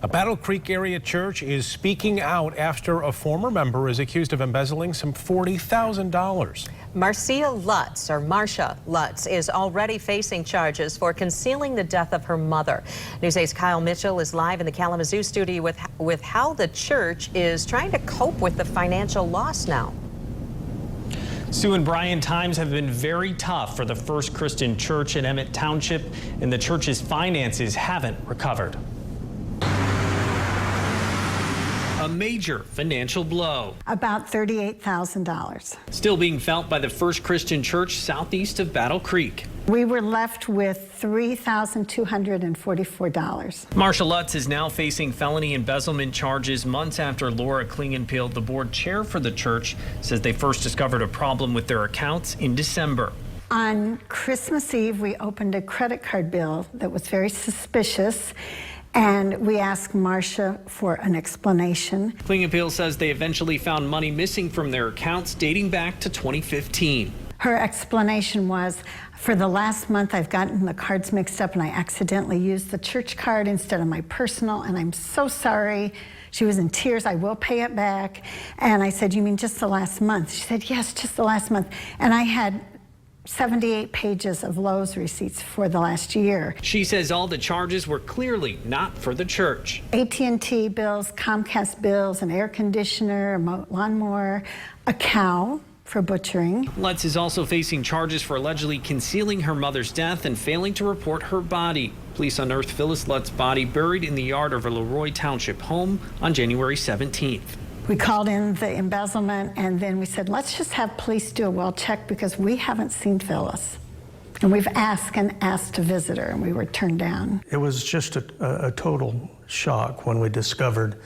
A Battle Creek area church is speaking out after a former member is accused of embezzling some $40,000. Marcia Lutz is already facing charges for concealing the death of her mother. News 8's Kyle Mitchell is live in the Kalamazoo studio with how the church is trying to cope with the financial loss now. Sue and Brian, times have been very tough for the First Christian Church in Emmett Township, and the church's finances haven't recovered. A major financial blow. About $38,000. Still being felt by the First Christian Church southeast of Battle Creek. We were left with $3,244. Marcia Lutz is now facing felony embezzlement charges months after Laura Klingenpeel, the board chair for the church, says they first discovered a problem with their accounts in December. On Christmas Eve, we opened a credit card bill that was very suspicious, and we asked Marcia for an explanation. Klingenpeel says they eventually found money missing from their accounts dating back to 2015. Her explanation was, for the last month I've gotten the cards mixed up and I accidentally used the church card instead of my personal, and I'm so sorry. She was in tears. I will pay it back. And I said, you mean just the last month? She said, yes, just the last month. And I had 78 pages of Lowe's receipts for the last year. She says all the charges were clearly not for the church. AT&T bills, Comcast bills, an air conditioner, a lawnmower, a cow for butchering. Lutz is also facing charges for allegedly concealing her mother's death and failing to report her body. Police unearthed Phyllis Lutz's body buried in the yard of her Leroy Township home on January 17th. We called in the embezzlement, and then we said, let's just have police do a well check because we haven't seen Phyllis. And we've asked and asked to visit her, and we were turned down. It was just a total shock when we discovered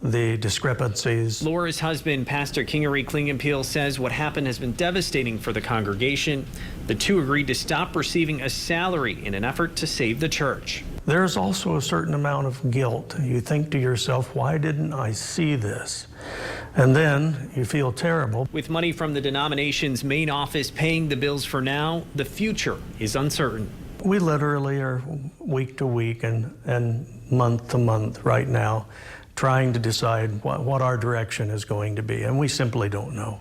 the discrepancies. Laura's husband, Pastor Kingery Klingenpeel, says what happened has been devastating for the congregation. The two agreed to stop receiving a salary in an effort to save the church. There's also a certain amount of guilt. You think to yourself, why didn't I see this? And then you feel terrible. With money from the denomination's main office paying the bills for now, the future is uncertain. We literally are week to week and month to month right now trying to decide what our direction is going to be, and we simply don't know.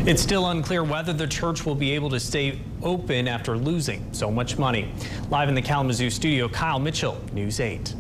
It's still unclear whether the church will be able to stay open after losing so much money. Live in the Kalamazoo studio, Kyle Mitchell, News 8.